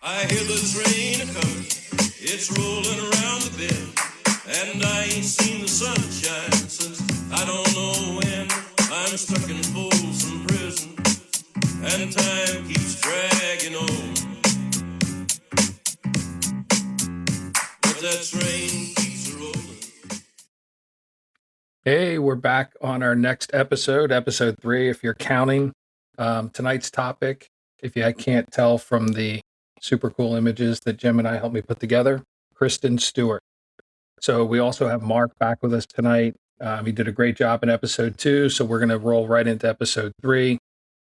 I hear the train a-comin', it's rolling around the bend, and I ain't seen the sunshine since I don't know when. I'm stuck in Folsom Prison, and time keeps dragging on. But that train keeps rolling. Hey, we're back on our next episode 3, if you're counting. Tonight's topic, if you can't tell from the super cool images that Jim and I helped me put together, Kristen Stewart. So we also have Mark back with us tonight. He did a great job in episode 2, so we're going to roll right into episode 3.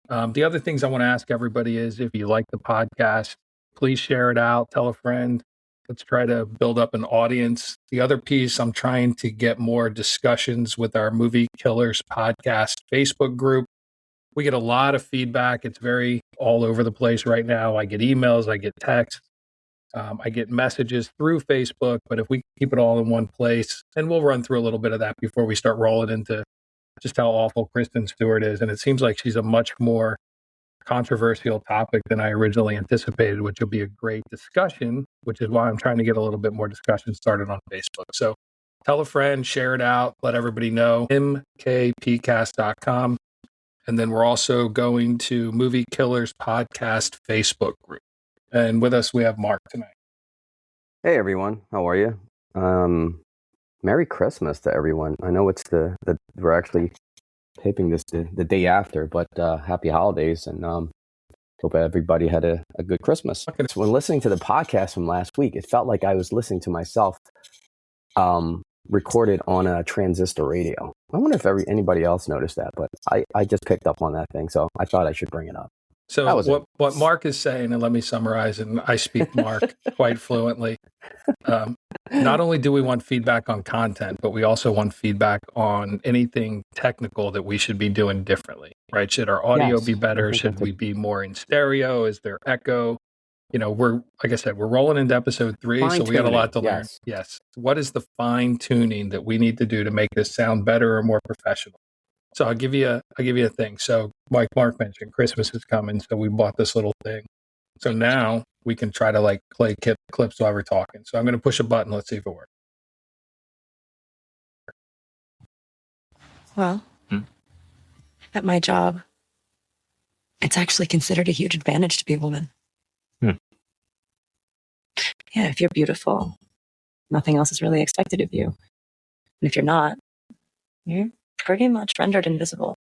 The other things I want to ask everybody is, if you like the podcast, please share it out, tell a friend. Let's try to build up an audience. The other piece, I'm trying to get more discussions with our Movie Killers podcast Facebook group. We get a lot of feedback. It's very all over the place right now. I get emails, I get texts, I get messages through Facebook. But if we keep it all in one place, and we'll run through a little bit of that before we start rolling into just how awful Kristen Stewart is. And it seems like she's a much more controversial topic than I originally anticipated, which will be a great discussion, which is why I'm trying to get a little bit more discussion started on Facebook. So tell a friend, share it out, let everybody know, mkpcast.com. And then we're also going to Movie Killers Podcast Facebook group. And with us, we have Mark tonight. Hey, everyone. How are you? Merry Christmas to everyone. I know it's we're actually taping this the day after, but happy holidays, and hope everybody had a good Christmas. When listening to the podcast from last week, it felt like I was listening to myself recorded on a transistor radio. I wonder if anybody else noticed that, but I just picked up on that thing, so I thought I should bring it up. So what Mark is saying, and let me summarize, and I speak Mark quite fluently. Not only do we want feedback on content, but we also want feedback on anything technical that we should be doing differently, right? Should our audio be better? Should we be more in stereo? Is there echo? You know, like I said, we're rolling into episode 3, so we got a lot to learn. Yes. What is the fine tuning that we need to do to make this sound better or more professional? So I'll give you a thing. So like Mark mentioned, Christmas is coming, so we bought this little thing. So now we can try to play clips while we're talking. So I'm going to push a button. Let's see if it works. Well, at my job, it's actually considered a huge advantage to be a woman. Yeah, if you're beautiful, nothing else is really expected of you. And if you're not, you're pretty much rendered invisible.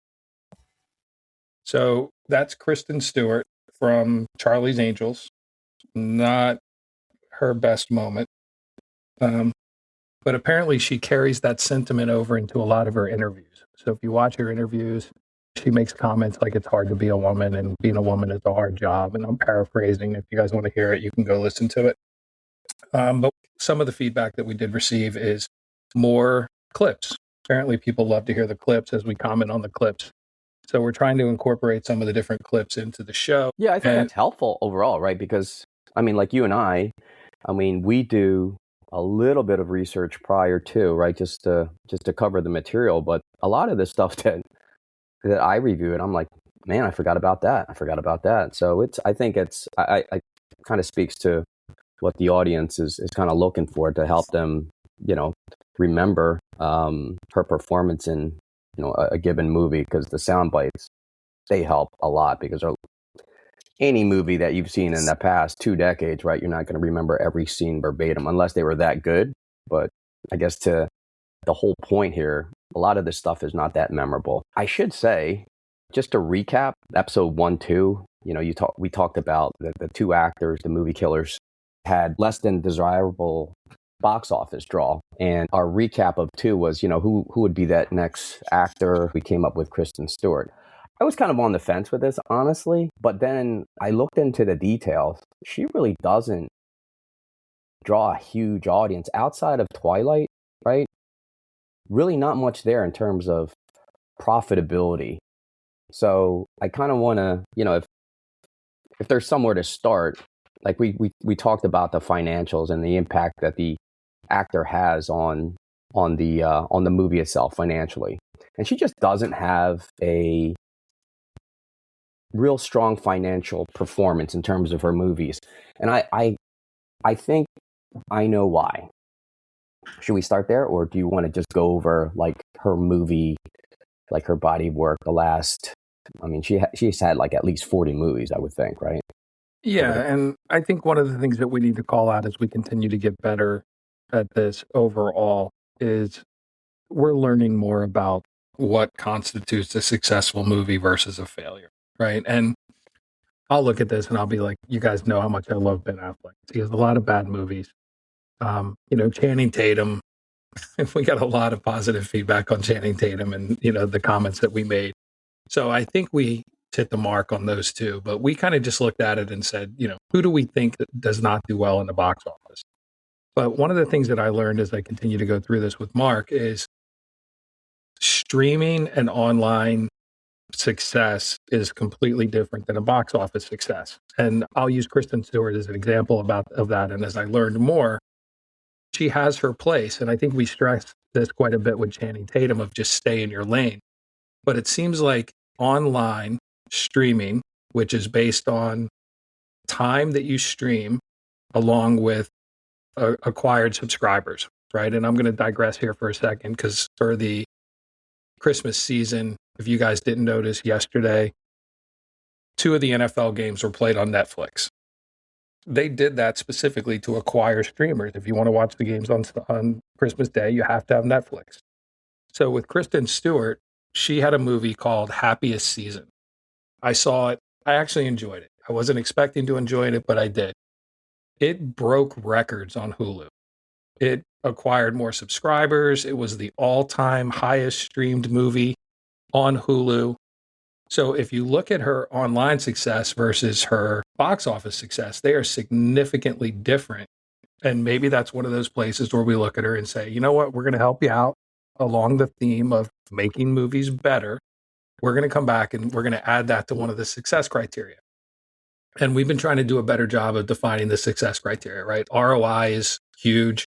So that's Kristen Stewart from Charlie's Angels. Not her best moment. But apparently she carries that sentiment over into a lot of her interviews. So if you watch her interviews, she makes comments like it's hard to be a woman and being a woman is a hard job. And I'm paraphrasing. If you guys want to hear it, you can go listen to it. But some of the feedback that we did receive is more clips. Apparently people love to hear the clips as we comment on the clips. So we're trying to incorporate some of the different clips into the show. Yeah, I think that's helpful overall, right? Because, I mean, like you and I mean, we do a little bit of research prior to, right? Just to cover the material. But a lot of the stuff that I review it, I'm like, man, I forgot about that. So I think I kind of speaks to what the audience is kind of looking for to help them, remember her performance in, a given movie, because the sound bites, they help a lot, because any movie that you've seen in the past 2 decades, right, you're not going to remember every scene verbatim unless they were that good. But I guess to the whole point here, a lot of this stuff is not that memorable. I should say, just to recap, episode 1, 2, we talked about the 2 actors, the movie killers, had less than desirable box office draw. And our recap of 2 was, who would be that next actor? We came up with Kristen Stewart. I was kind of on the fence with this, honestly, but then I looked into the details. She really doesn't draw a huge audience outside of Twilight, right? Really not much there in terms of profitability. So I kind of want to, if there's somewhere to start, like we talked about the financials and the impact that the actor has on the movie itself financially. And she just doesn't have a real strong financial performance in terms of her movies. And I think I know why. Should we start there, or do you want to just go over like her movie, like her body of work, the last, I mean, she's had like at least 40 movies, I would think, right? Yeah, and I think one of the things that we need to call out as we continue to get better at this overall is we're learning more about what constitutes a successful movie versus a failure, right? And I'll look at this and I'll be like, you guys know how much I love Ben Affleck. He has a lot of bad movies. Channing Tatum, we got a lot of positive feedback on Channing Tatum and, the comments that we made. So I think we hit the mark on those two, but we kind of just looked at it and said, who do we think that does not do well in the box office? But one of the things that I learned as I continue to go through this with Mark is streaming and online success is completely different than a box office success. And I'll use Kristen Stewart as an example of that. And as I learned more, she has her place. And I think we stress this quite a bit with Channing Tatum of just stay in your lane. But it seems like online streaming, which is based on time that you stream along with acquired subscribers, right? And I'm going to digress here for a second because for the Christmas season, if you guys didn't notice yesterday, 2 of the NFL games were played on Netflix. They did that specifically to acquire streamers. If you want to watch the games on Christmas Day, you have to have Netflix. So with Kristen Stewart, she had a movie called Happiest Season. I saw it. I actually enjoyed it. I wasn't expecting to enjoy it, but I did. It broke records on Hulu. It acquired more subscribers. It was the all-time highest streamed movie on Hulu. So if you look at her online success versus her box office success, they are significantly different. And maybe that's one of those places where we look at her and say, you know what, we're going to help you out along the theme of making movies better. We're going to come back and we're going to add that to one of the success criteria. And we've been trying to do a better job of defining the success criteria, right? ROI is huge,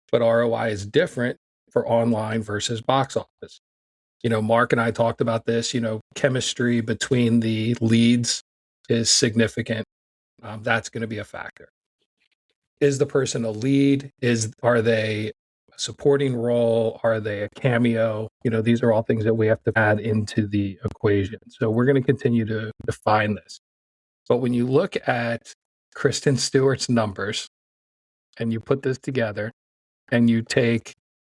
but ROI is different for online versus box office. Mark and I talked about this, chemistry between the leads is significant. That's going to be a factor. Is the person a lead? Are they a supporting role? Are they a cameo? These are all things that we have to add into the equation. So we're going to continue to define this. But when you look at Kristen Stewart's numbers and you put this together and you take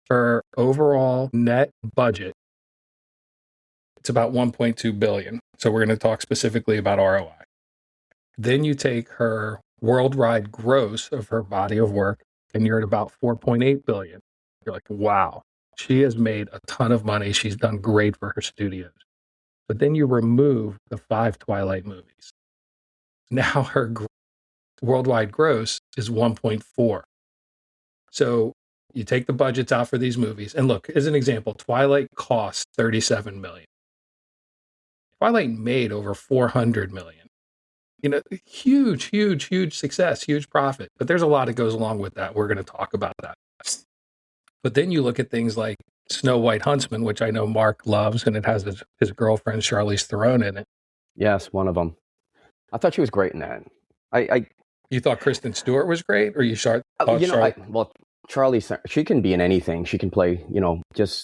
her overall net budget, it's about 1.2 billion. So we're going to talk specifically about ROI. Then you take her worldwide gross of her body of work and you're at about 4.8 billion. You're like, wow, she has made a ton of money. She's done great for her studios. But then you remove the 5 Twilight movies. Now her worldwide gross is 1.4. So you take the budgets out for these movies. And look, as an example, Twilight cost 37 million. Twilight made over 400 million. Huge success, huge profit. But there's a lot that goes along with that. We're going to talk about that. But then you look at things like Snow White Huntsman, which I know Mark loves, and it has his girlfriend Charlize Theron in it. Yes, one of them. I thought she was great in that. You thought Kristen Stewart was great, or Charlie, she can be in anything. She can play.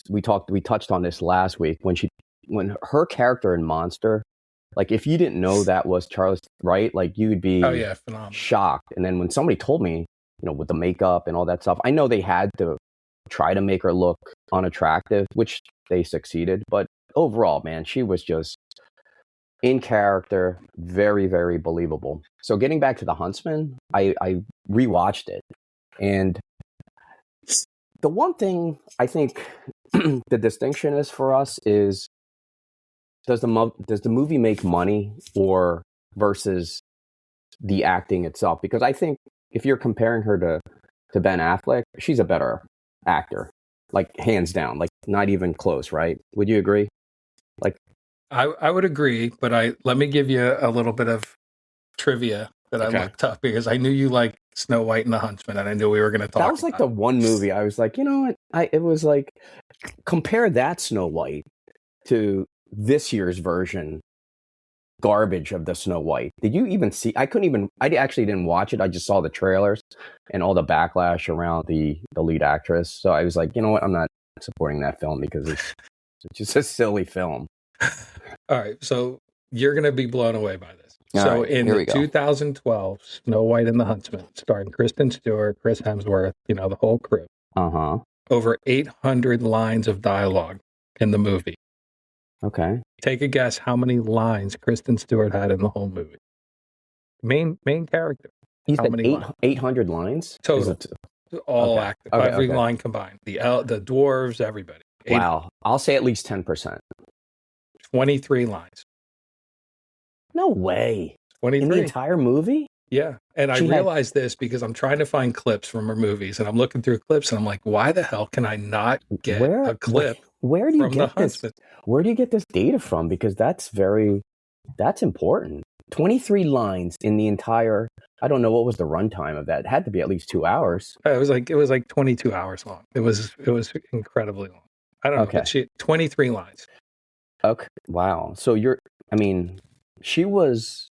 We touched on this last week when her character in Monster. Like, if you didn't know that was Charlize, right? Like, you would be shocked. And then when somebody told me, with the makeup and all that stuff, I know they had to try to make her look unattractive, which they succeeded. But overall, man, she was just in character, very, very believable. So getting back to The Huntsman, I rewatched it. And the one thing I think the distinction is for us is, does the movie make money or versus the acting itself? Because I think if you're comparing her to Ben Affleck, she's a better actor, like hands down, like not even close, right? Would you agree? Like, I would agree, but let me give you a little bit of trivia that I looked up because I knew you like Snow White and the Huntsman, and I knew we were going to talk. That was like the one movie I was like, it was like, compare that Snow White to this year's version garbage of the Snow White. Did you even see? I actually didn't watch it. I just saw the trailers and all the backlash around the lead actress. So I was like, you know what? I'm not supporting that film because it's just a silly film. All right. So you're going to be blown away by this. All So right, in here the we go. 2012 Snow White and the Huntsman, starring Kristen Stewart, Chris Hemsworth, the whole crew, over 800 lines of dialogue in the movie. Okay. Take a guess how many lines Kristen Stewart had in the whole movie. Main character. You How said many lines? 800 lines? Total. All Okay. active. Okay, Every okay. line combined. The dwarves, everybody. Wow. I'll say at least 10%. 23 lines. No way. 23. In the entire movie? Yeah. And I realized this because I'm trying to find clips from her movies, and I'm looking through clips and I'm like, why the hell can I not get a clip where do you from get the this? Huntsman? Where do you get this data from? Because that's important. 23 lines in the entire, I don't know what was the runtime of that. It had to be at least 2 hours. It was like 22 hours long. It was incredibly long. I don't know, but 23 lines. Okay. Wow. So she was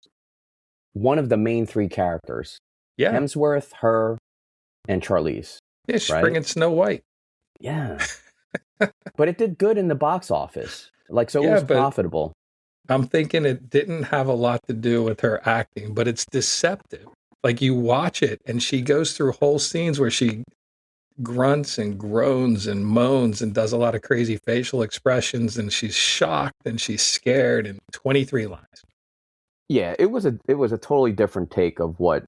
one of the main three characters. Yeah. Hemsworth, her, and Charlize. Yeah, she's bringing Snow White. Yeah. But it did good in the box office. It was profitable. I'm thinking it didn't have a lot to do with her acting, but it's deceptive. Like you watch it and she goes through whole scenes where she grunts and groans and moans and does a lot of crazy facial expressions, and she's shocked and she's scared, and 23 lines. Yeah, it was a totally different take of what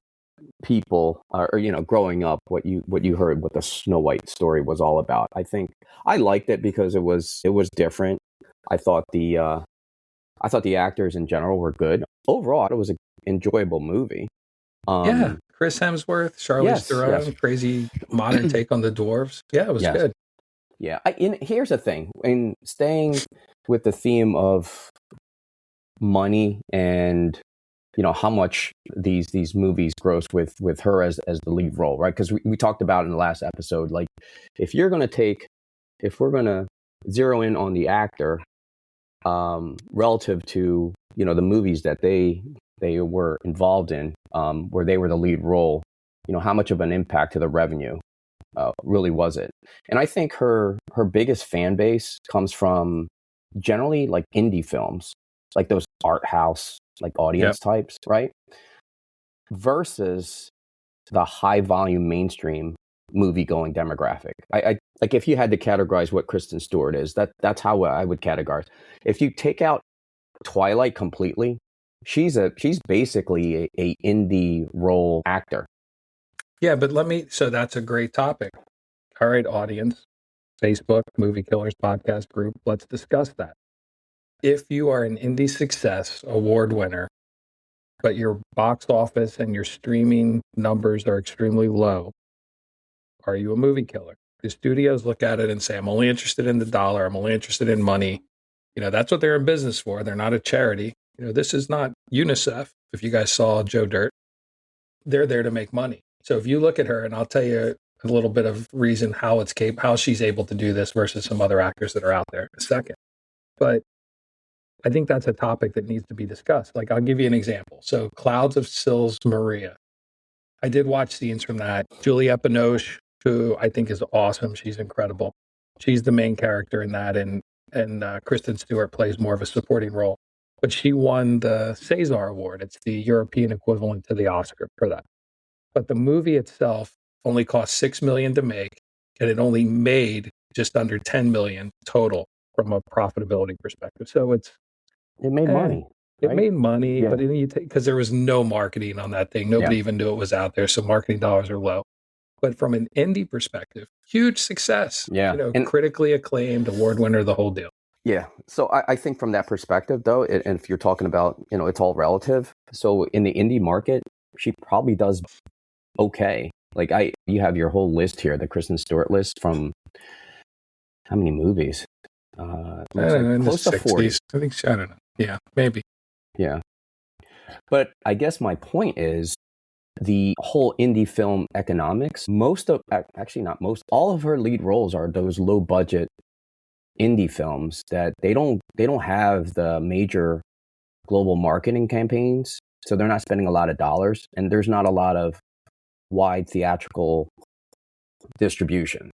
people are, growing up, what you heard, what the Snow White story was all about. I think I liked it because it was different. I thought the actors in general were good. Overall, it was an enjoyable movie. Chris Hemsworth, Charlize Theron, crazy modern take on the dwarves. Yeah, it was good. Yeah, here's the thing. In staying with the theme of money and how much these movies gross with her as the lead role, right? Because we talked about in the last episode, like if we're going to zero in on the actor relative to the movies that they were involved in, where they were the lead role, how much of an impact to the revenue really was it? And I think her biggest fan base comes from generally like indie films, like those art house audience types, right? Versus the high volume mainstream movie going demographic. I like if you had to categorize what Kristen Stewart is, that's how I would categorize. If you take out Twilight completely, she's basically a indie role actor. Yeah, but so that's a great topic. All right, audience, Facebook, Movie Killers podcast group, let's discuss that. If you are an indie success award winner, but your box office and your streaming numbers are extremely low, are you a movie killer? The studios look at it and say, I'm only interested in the dollar. I'm only interested in money. That's what they're in business for. They're not a charity. This is not UNICEF. If you guys saw Joe Dirt, they're there to make money. So if you look at her, and I'll tell you a little bit of reason how she's able to do this versus some other actors that are out there in a second. But I think that's a topic that needs to be discussed. Like, I'll give you an example. So Clouds of Sils Maria. I did watch scenes from that. Juliette Binoche, who I think is awesome. She's incredible. She's the main character in that, and Kristen Stewart plays more of a supporting role. But she won the César Award. It's the European equivalent to the Oscar for that. But the movie itself only cost $6 million to make, and it only made just under $10 million total from a profitability perspective. So it made money. It made money, but because there was no marketing on that thing. Nobody even knew it was out there. So marketing dollars are low. But from an indie perspective, huge success. Yeah. And critically acclaimed, award winner, the whole deal. Yeah. So I think from that perspective, though, and if you're talking about, it's all relative. So in the indie market, she probably does okay. Like you have your whole list here, the Kristen Stewart list from how many movies? Close to 40. I think, I don't know. Yeah, maybe. Yeah. But I guess my point is the whole indie film economics, all of her lead roles are those low budget indie films that they don't have the major global marketing campaigns. So they're not spending a lot of dollars, and there's not a lot of wide theatrical distribution.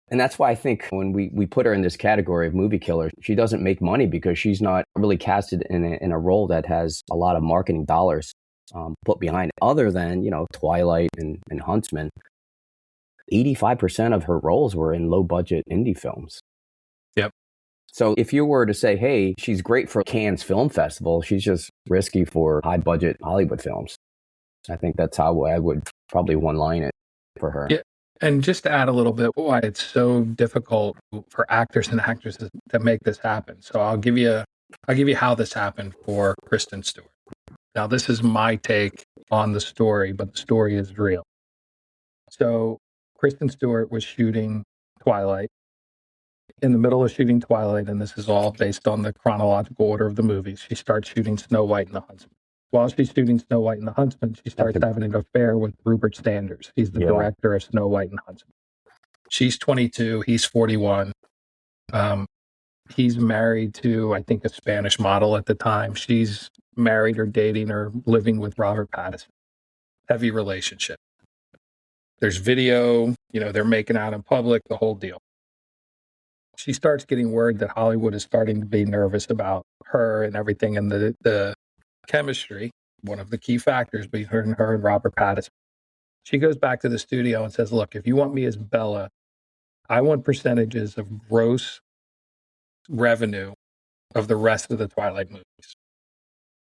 And that's why I think when we put her in this category of movie killer, she doesn't make money because she's not really casted in a role that has a lot of marketing dollars put behind it. Other than, Twilight and Huntsman, 85% of her roles were in low budget indie films. Yep. So if you were to say, hey, she's great for Cannes Film Festival, she's just risky for high budget Hollywood films. I think that's how I would probably one line it for her. Yeah. And just to add a little bit why it's so difficult for actors and actresses to make this happen. So I'll give you how this happened for Kristen Stewart. Now, this is my take on the story, but the story is real. So Kristen Stewart was shooting Twilight. In the middle of shooting Twilight, and this is all based on the chronological order of the movies, she starts shooting Snow White and the Huntsman. While she's shooting Snow White and the Huntsman, she starts having an affair with Rupert Sanders. He's the director of Snow White and the Huntsman. She's 22. He's 41. He's married to, I think, a Spanish model at the time. She's married or dating or living with Robert Pattinson. Heavy relationship. There's video, they're making out in public, the whole deal. She starts getting word that Hollywood is starting to be nervous about her and everything, and the chemistry, one of the key factors between her and Robert Pattinson. She goes back to the studio and says, look, if you want me as Bella, I want percentages of gross revenue of the rest of the Twilight movies.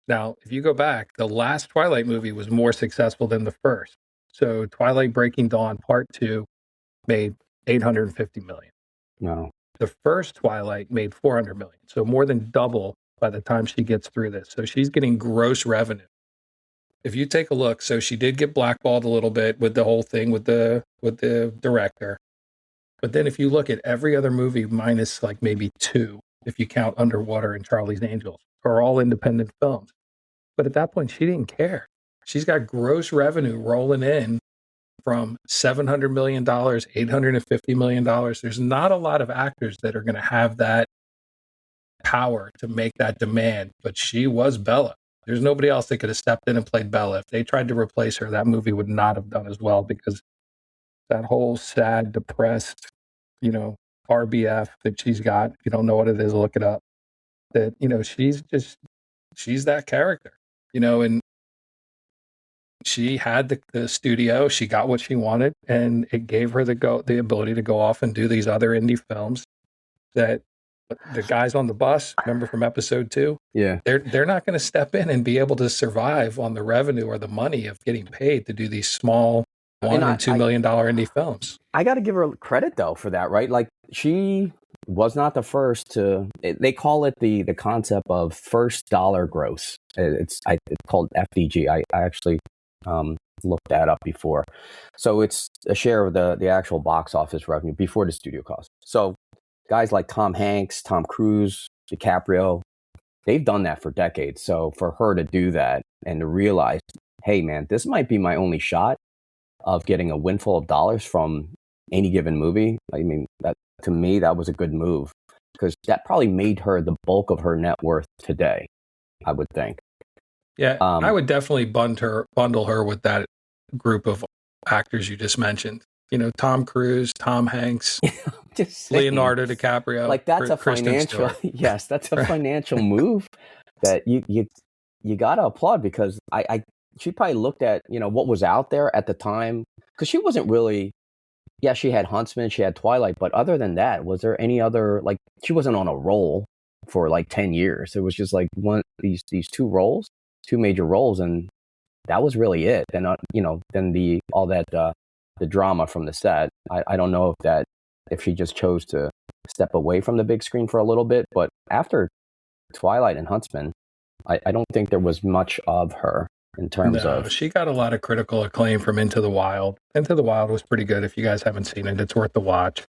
Now, if you go back, the last Twilight movie was more successful than the first. So Twilight Breaking Dawn Part 2 made $850 million. No. The first Twilight made $400 million. So more than double by the time she gets through this. So she's getting gross revenue. If you take a look, so she did get blackballed a little bit with the whole thing with the director. But then if you look at every other movie minus like maybe two, if you count Underwater and Charlie's Angels, are all independent films. But at that point, she didn't care. She's got gross revenue rolling in from $700 million, $850 million. There's not a lot of actors that are going to have that power to make that demand, but she was Bella. There's nobody else that could have stepped in and played Bella. If they tried to replace her, that movie would not have done as well, because that whole sad, depressed, RBF that she's got, if you don't know what it is, look it up. That, she's that character, and she had the studio, she got what she wanted, and it gave her the ability to go off and do these other indie films that the guys on the bus, remember from episode 2? Yeah. They're not going to step in and be able to survive on the revenue or the money of getting paid to do these small $1 and $2 million indie films. I got to give her credit though for that, right? Like, she was not the first to. They call it the concept of first dollar gross. It's called FDG. I actually looked that up before. So it's a share of the actual box office revenue before the studio cost. So guys like Tom Hanks, Tom Cruise, DiCaprio, they've done that for decades. So for her to do that and to realize, hey man, this might be my only shot of getting a windfall of dollars from any given movie. I mean, that to me, that was a good move, because that probably made her the bulk of her net worth today, I would think. Yeah, I would definitely bundle her with that group of actors you just mentioned. Tom Cruise, Tom Hanks, Leonardo DiCaprio. Like, that's a financial, yes, that's a financial move that you got to applaud, because she probably looked at, what was out there at the time, because she wasn't really, she had Huntsman, she had Twilight, but other than that, was there any other, like, she wasn't on a roll for like 10 years. It was just like these two major roles, and that was really it. And then the drama from the set. I don't know if she just chose to step away from the big screen for a little bit, but after Twilight and Huntsman, I don't think there was much of her in terms of. She got a lot of critical acclaim from Into the Wild. Into the Wild was pretty good. If you guys haven't seen it, it's worth the watch.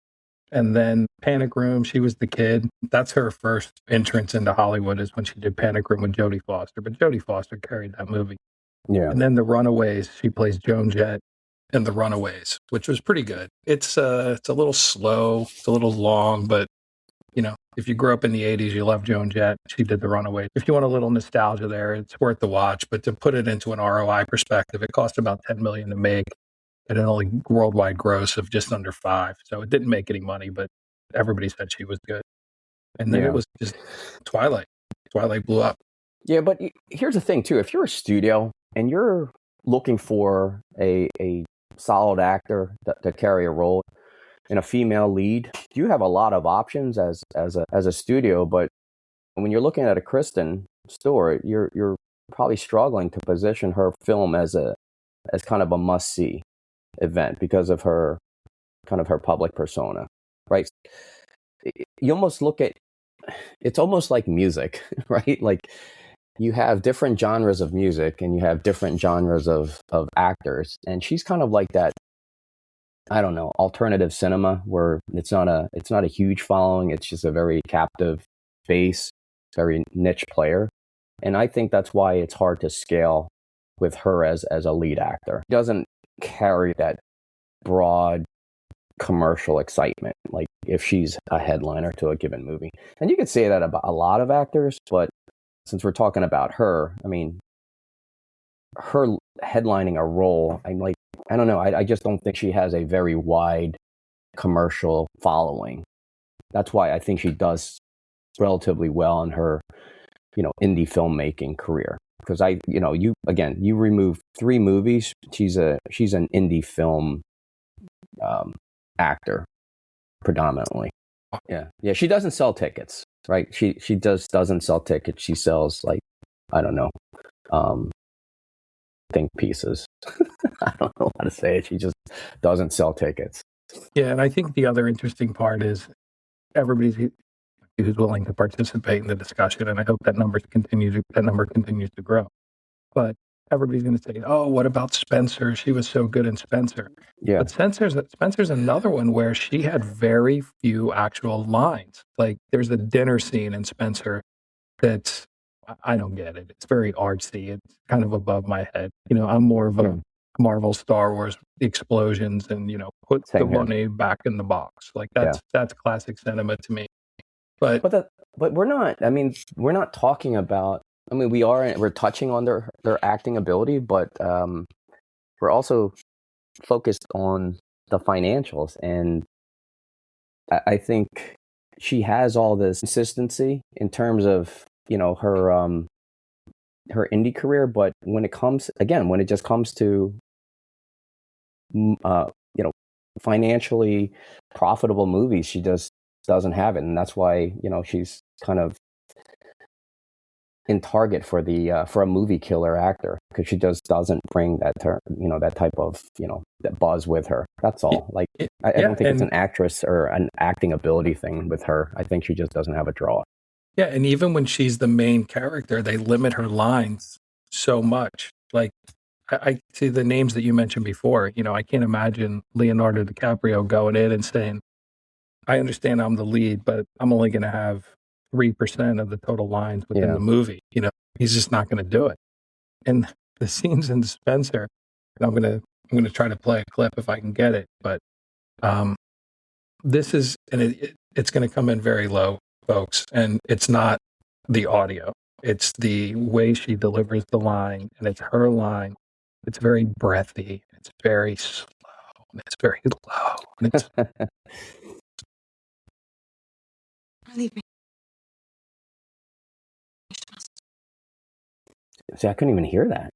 And then Panic Room, she was the kid. That's her first entrance into Hollywood, is when she did Panic Room with Jodie Foster. But Jodie Foster carried that movie. Yeah. And then The Runaways, she plays Joan Jett in The Runaways, which was pretty good. It's a little slow, it's a little long, but if you grew up in the 80s, you love Joan Jett. She did The Runaway. If you want a little nostalgia there, it's worth the watch. But to put it into an ROI perspective, it cost about $10 million to make at an only worldwide gross of just under $5 million. So it didn't make any money, but everybody said she was good. And then it was just Twilight. Twilight blew up. Yeah, but here's the thing, too. If you're a studio and you're looking for a solid actor to carry a role in a female lead, you have a lot of options as a studio. But when you're looking at a Kristen Stewart, you're probably struggling to position her film as kind of a must-see event because of her kind of her public persona, right? You almost look at it's almost like music, right? Like you have different genres of music and you have different genres of actors, and she's kind of like that. I don't know, alternative cinema where it's not a huge following. It's just a very captive base, very niche player. And I think that's why it's hard to scale with her as a lead actor. She doesn't carry that broad commercial excitement like if she's a headliner to a given movie. And you could say that about a lot of actors, but since we're talking about her, I mean, her headlining a role, I don't know. I just don't think she has a very wide commercial following. That's why I think she does relatively well in her, indie filmmaking career. Because you remove 3 movies, she's an indie film actor predominantly. Yeah. She doesn't sell tickets, right? She doesn't sell tickets. She sells I don't know, think pieces. I don't know how to say it. She just doesn't sell tickets. Yeah, and I think the other interesting part is everybody who's willing to participate in the discussion, and I hope that number continues to grow. But everybody's going to say, "Oh, what about Spencer? She was so good in Spencer." Yeah, but Spencer's another one where she had very few actual lines. Like there's a dinner scene in Spencer that's I don't get it. It's very artsy. It's kind of above my head. I'm more of a Marvel, Star Wars explosions, and put the money back in the box. Like that's classic cinema to me. But we're not. I mean, we're not talking about. I mean, we're touching on their acting ability, but we're also focused on the financials, and I think she has all this consistency in terms of her indie career, but when it just comes to financially profitable movies, she just doesn't have it, and that's why she's kind of in target for a movie killer actor, because she just doesn't bring that that type of that buzz with her. That's all. I don't think it's an actress or an acting ability thing with her. I think she just doesn't have a draw. Yeah, and even when she's the main character, they limit her lines so much. Like I see the names that you mentioned before. I can't imagine Leonardo DiCaprio going in and saying, "I understand I'm the lead, but I'm only going to have 3% of the total lines within the movie." He's just not going to do it. And the scenes in Spencer, and I'm going to try to play a clip if I can get it, but this is, and it's going to come in very low, folks, and it's not the audio. It's the way she delivers the line, and it's her line. It's very breathy. It's very slow. And it's very low. And it's Leave me. See, I couldn't even hear that.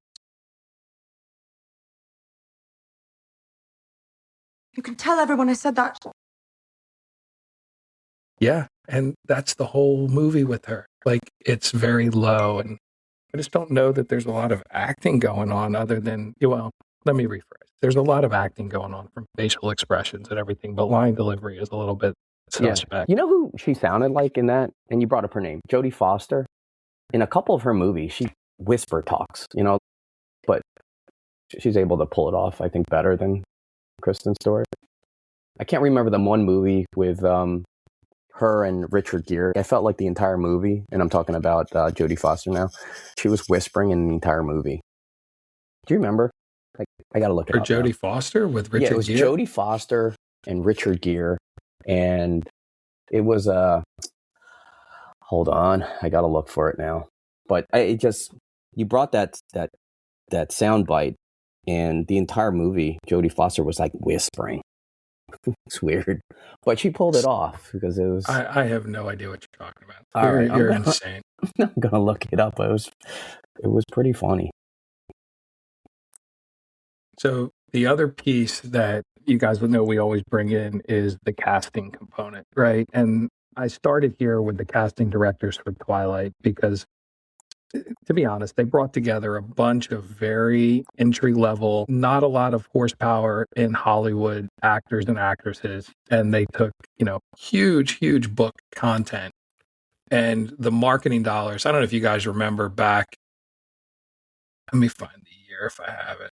You can tell everyone I said that. Yeah, and that's the whole movie with her. Like, it's very low, and I just don't know that there's a lot of acting going on other than, well, let me rephrase. There's a lot of acting going on from facial expressions and everything, but line delivery is a little bit suspect. You know who she sounded like in that? And you brought up her name, Jodie Foster. In a couple of her movies, she whisper talks, but she's able to pull it off, I think, better than Kristen Stewart. I can't remember the one movie with her and Richard Gere. I felt like the entire movie, and I'm talking about Jodie Foster now, she was whispering in the entire movie. Do you remember? I got to look it up. For Jodie Foster with Richard Gere? Yeah, it was Jodie Foster and Richard Gere, and It was hold on, I gotta look for it now. But you brought that sound bite, and the entire movie, Jodie Foster was like whispering. It's weird, but she pulled it off because it was. I have no idea what you're talking about. All right, You're insane. I'm gonna look it up. It was pretty funny. So the other piece that you guys would know we always bring in is the casting component, right? And I started here with the casting directors for Twilight because, to be honest, they brought together a bunch of very entry level, not a lot of horsepower in Hollywood actors and actresses. And they took, huge book content and the marketing dollars. I don't know if you guys remember back. Let me find the year if I have it.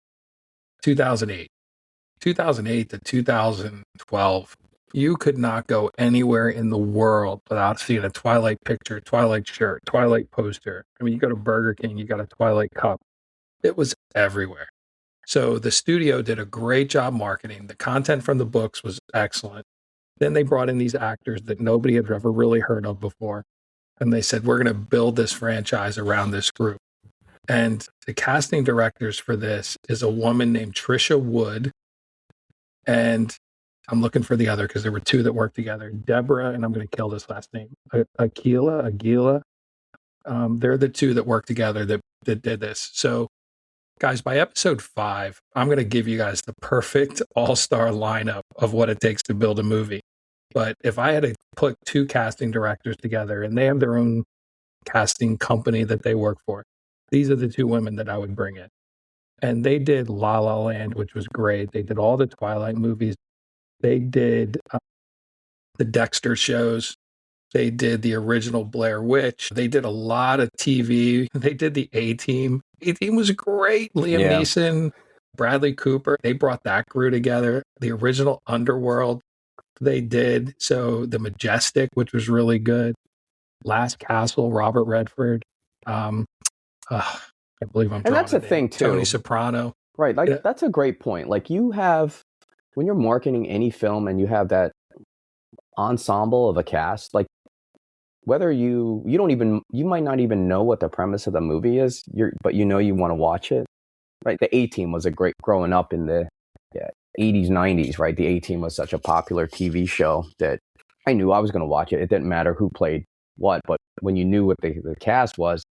2008 to 2012. You could not go anywhere in the world without seeing a Twilight picture, Twilight shirt, Twilight poster. I mean, you go to Burger King, you got a Twilight cup. It was everywhere. So the studio did a great job marketing. The content from the books was excellent. Then they brought in these actors that nobody had ever really heard of before. And they said, we're going to build this franchise around this group. And the casting directors for this is a woman named Trisha Wood. And I'm looking for the other because there were two that worked together. Deborah, and I'm going to kill this last name. Aguila. They're the two that worked together that did this. So, guys, by episode 5, I'm going to give you guys the perfect all-star lineup of what it takes to build a movie. But if I had to put two casting directors together, and they have their own casting company that they work for, these are the two women that I would bring in. And they did La La Land, which was great. They did all the Twilight movies. They did the Dexter shows. They did the original Blair Witch. They did a lot of TV. They did the A-Team. A-Team was great. Liam Neeson, Bradley Cooper. They brought that crew together. The original Underworld they did. So The Majestic, which was really good. Last Castle, Robert Redford. I believe I'm. And that's a thing too. Tony Soprano. Right. Like that's a great point. Like you have, when you're marketing any film and you have that ensemble of a cast, like whether you might not even know what the premise of the movie is, but you want to watch it. Right. The A-Team was a great growing up in the 80s, 90s, right? The A-Team was such a popular TV show that I knew I was going to watch it. It didn't matter who played what, but when you knew what the cast was,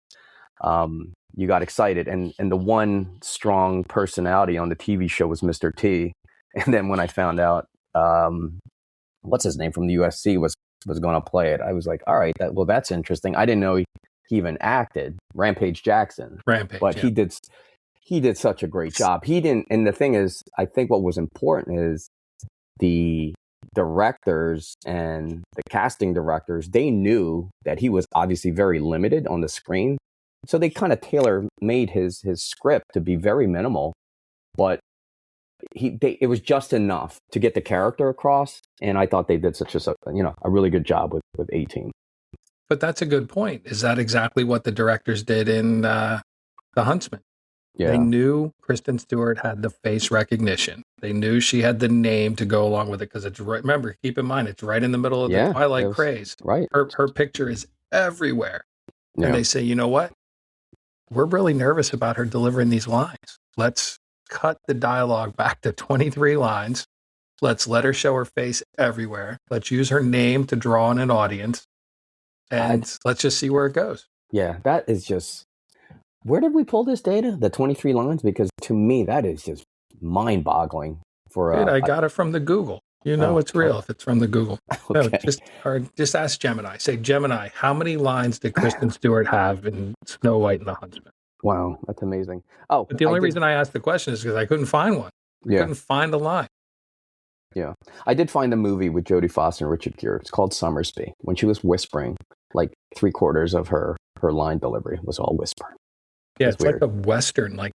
you got excited. And the one strong personality on the TV show was Mr. T. And then when I found out, what's his name from the USC was going to play it, I was like, all right, that's interesting. I didn't know he even acted. Rampage Jackson. But he did such a great job. He didn't, and the thing is, I think what was important is the directors and the casting directors, they knew that he was obviously very limited on the screen. So they kind of tailor-made his script to be very minimal, but it was just enough to get the character across. And I thought they did such a really good job with A-Team. But that's a good point. Is that exactly what the directors did in The Huntsman? Yeah. They knew Kristen Stewart had the face recognition. They knew she had the name to go along with it because it's right. Remember, keep in mind, it's right in the middle of the Twilight craze. Right. Her picture is everywhere. Yeah. And they say, you know what? We're really nervous about her delivering these lines. Let's cut the dialogue back to 23 lines. Let's let her show her face everywhere. Let's use her name to draw in an audience. And let's just see where it goes. Yeah, that is just... Where did we pull this data? The 23 lines? Because to me, that is just mind-boggling. Dude, I got it from the Google. It's real if it's from the Google. Okay. No, just ask Gemini. Say, Gemini, how many lines did Kristen Stewart have in Snow White and the Huntsman? Wow, that's amazing. But the only reason I asked the question is because I couldn't find one. I couldn't find a line. Yeah. I did find a movie with Jodie Foster and Richard Gere. It's called Summersby. When she was whispering, like 3/4 of her line delivery was all whispering. Yeah, it's like a Western, like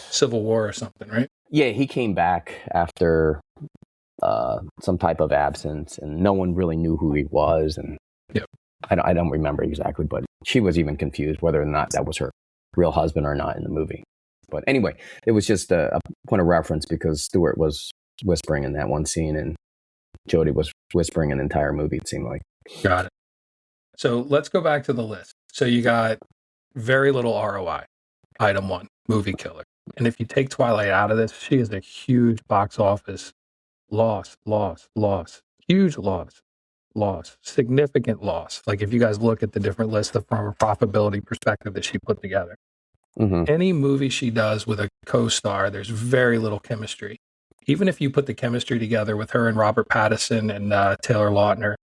Civil War or something, right? Yeah, he came back after some type of absence, and no one really knew who he was. And I don't remember exactly, but she was even confused whether or not that was her real husband or not in the movie. But anyway, it was just a point of reference because Stewart was whispering in that one scene, and Jodie was whispering an entire movie, it seemed like. Got it. So let's go back to the list. So you got very little ROI. Item 1, movie killer. And if you take Twilight out of this, she is a huge box office loss. Huge loss. Significant loss. Like if you guys look at the different lists from a profitability perspective that she put together. Mm-hmm. Any movie she does with a co-star, there's very little chemistry. Even if you put the chemistry together with her and Robert Pattinson and Taylor Lautner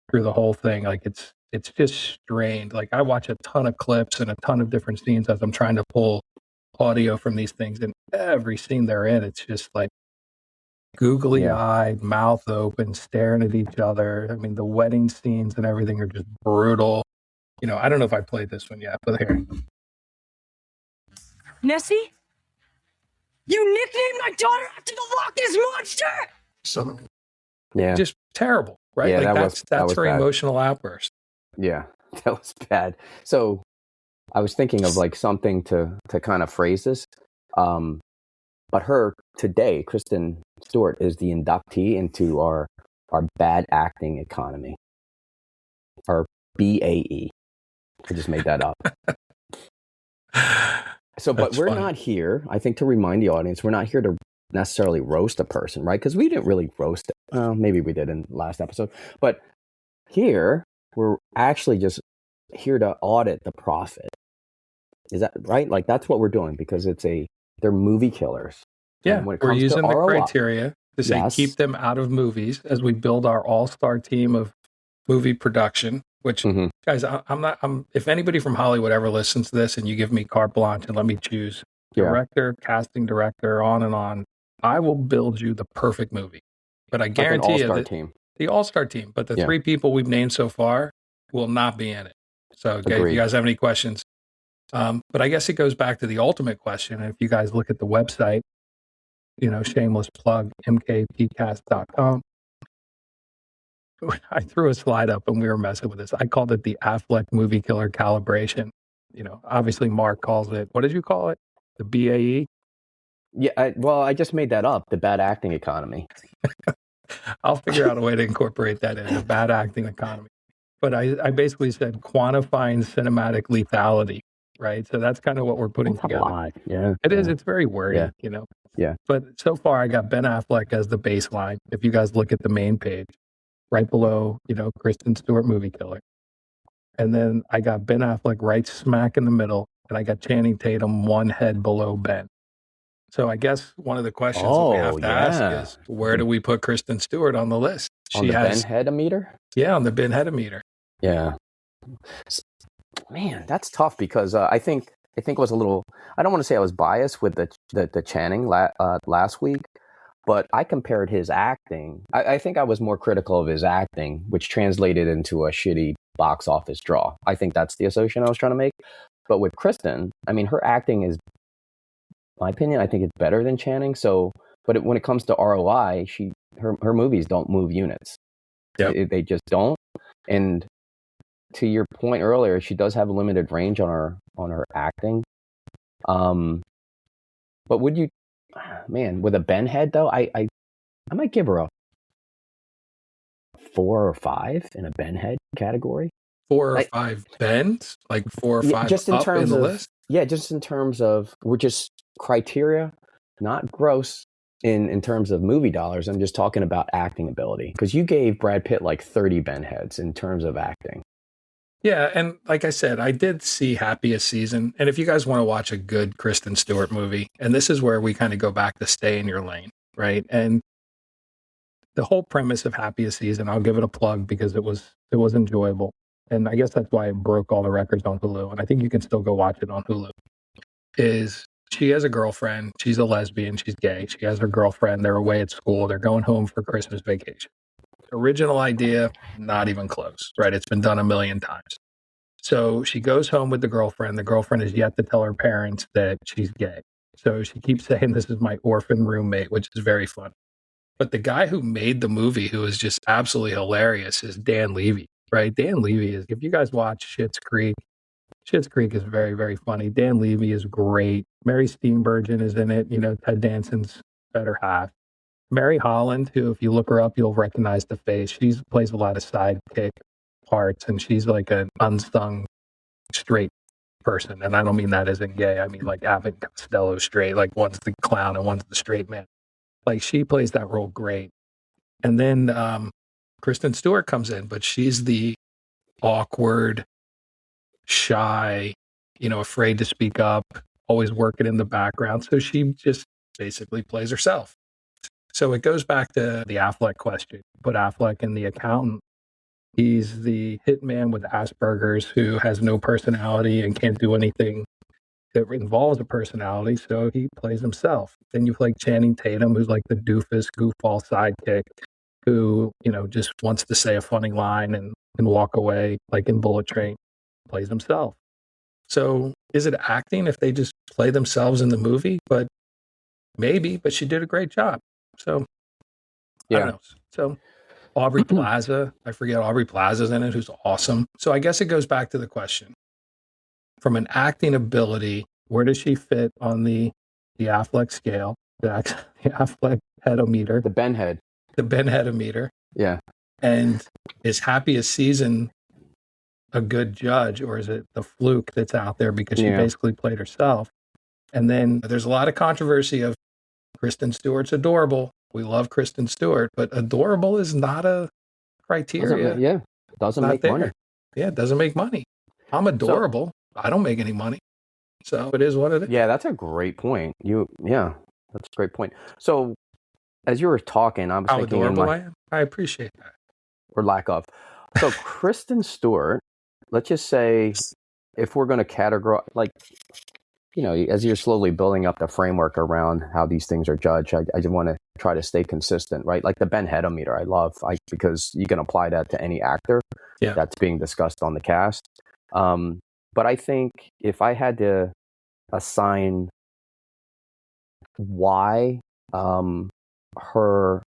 through the whole thing, like it's just strained. Like I watch a ton of clips and a ton of different scenes as I'm trying to pull audio from these things, and every scene they're in, it's just like googly-eyed, mouth open, staring at each other. I mean, the wedding scenes and everything are just brutal. You know, I don't know if I played this one yet, but here. Nessie? You nicknamed my daughter after the Loch Ness Monster? Yeah. Just terrible, right? Yeah, like that was her bad. emotional outburst. Yeah, that was bad. So I was thinking of like something to kind of phrase this. But her today, Kristen Stewart, is the inductee into our bad acting economy. Our BAE. I just made that up. So, but we're not here, I think, to remind the audience, we're not here to necessarily roast a person, right? Because we didn't really roast it. Well, maybe we did in the last episode. But here, we're actually just here to audit the profit. Is that right? Like, that's what we're doing, because they're movie killers. Yeah, we're using the criteria to say keep them out of movies as we build our all-star team of movie production. Which, guys, if anybody from Hollywood ever listens to this and you give me carte blanche and let me choose director, casting director, on and on, I will build you the perfect movie. But I guarantee you that the all-star team, but the 3 people we've named so far will not be in it. So, if you guys have any questions. But I guess it goes back to the ultimate question. If you guys look at the website, shameless plug, mkpcast.com. I threw a slide up and we were messing with this. I called it the Affleck movie killer calibration. Obviously Mark calls it, what did you call it? The BAE? Yeah, I just made that up, the bad acting economy. I'll figure out a way to incorporate that in, the bad acting economy. But I basically said quantifying cinematic lethality, right? So that's kind of what we're putting together. A lot. Yeah. It is. It's very wordy, Yeah. But so far I got Ben Affleck as the baseline. If you guys look at the main page, right below, Kristen Stewart movie killer. And then I got Ben Affleck right smack in the middle, and I got Channing Tatum one head below Ben. So I guess one of the questions that we have to ask is, where do we put Kristen Stewart on the list? On the Ben head-o-meter? Yeah, on the Ben head-o-meter. Yeah. Man, that's tough, because I think it was a little, I don't want to say I was biased with the Channing last week, but I compared his acting. I think I was more critical of his acting, which translated into a shitty box office draw. I think that's the association I was trying to make. But with Kristen, I mean, her acting is, in my opinion, I think it's better than Channing. So, but when it comes to ROI, her movies don't move units. Yep. They just don't. And to your point earlier, she does have a limited range on her acting. But would you? Man, with a Ben head though, I might give her a 4 or 5 in a Ben head category. 4 or 5 Bens, like 4 or 5 just in up terms in the of list. Yeah, just in terms of, we're just criteria, not gross in terms of movie dollars. I'm just talking about acting ability, because you gave Brad Pitt like 30 Ben heads in terms of acting. Yeah, and like I said, I did see Happiest Season. And if you guys want to watch a good Kristen Stewart movie, and this is where we kind of go back to stay in your lane, right? And the whole premise of Happiest Season, I'll give it a plug because it was enjoyable. And I guess that's why it broke all the records on Hulu. And I think you can still go watch it on Hulu. Is she has a girlfriend. She's a lesbian. She's gay. She has her girlfriend. They're away at school. They're going home for Christmas vacation. Original idea, not even close, right? It's been done a million times. So she goes home with the girlfriend. The girlfriend has yet to tell her parents that she's gay. So she keeps saying, this is my orphan roommate, which is very funny. But the guy who made the movie, who is just absolutely hilarious, is Dan Levy, right? Dan Levy is, if you guys watch Schitt's Creek is very, very funny. Dan Levy is great. Mary Steenburgen is in it. Ted Danson's better half. Mary Holland, who, if you look her up, you'll recognize the face. She plays a lot of sidekick parts, and she's like an unsung straight person. And I don't mean that as in gay. I mean like Abbott and Costello straight. Like one's the clown and one's the straight man. Like she plays that role great. And then Kristen Stewart comes in, but she's the awkward, shy, afraid to speak up, always working in the background. So she just basically plays herself. So it goes back to the Affleck question. Put Affleck in the accountant. He's the hitman with Asperger's who has no personality and can't do anything that involves a personality. So he plays himself. Then you play Channing Tatum, who's like the doofus, goofball sidekick who, just wants to say a funny line and walk away, like in Bullet Train, plays himself. So is it acting if they just play themselves in the movie? But maybe, but she did a great job. So I don't know. So Aubrey Plaza, I forget Aubrey Plaza's in it, who's awesome. So I guess it goes back to the question. From an acting ability, where does she fit on the Affleck scale, the Affleck headometer? The Ben head. The Ben headometer. Yeah. And is Happiest Season a good judge, or is it the fluke that's out there because she basically played herself? And then there's a lot of controversy of Kristen Stewart's adorable. We love Kristen Stewart, but adorable is not a criteria. Doesn't make money. Yeah, it doesn't make money. I'm adorable. So, I don't make any money. So it is what it is. Yeah, that's a great point. That's a great point. So as you were talking, I was How thinking adorable I am? I appreciate that. Or lack of. So Kristen Stewart, let's just say, if we're going to categorize, like, as you're slowly building up the framework around how these things are judged, I just want to try to stay consistent, right? Like the Ben headometer, I love, because you can apply that to any actor that's being discussed on the cast. But I think if I had to assign why her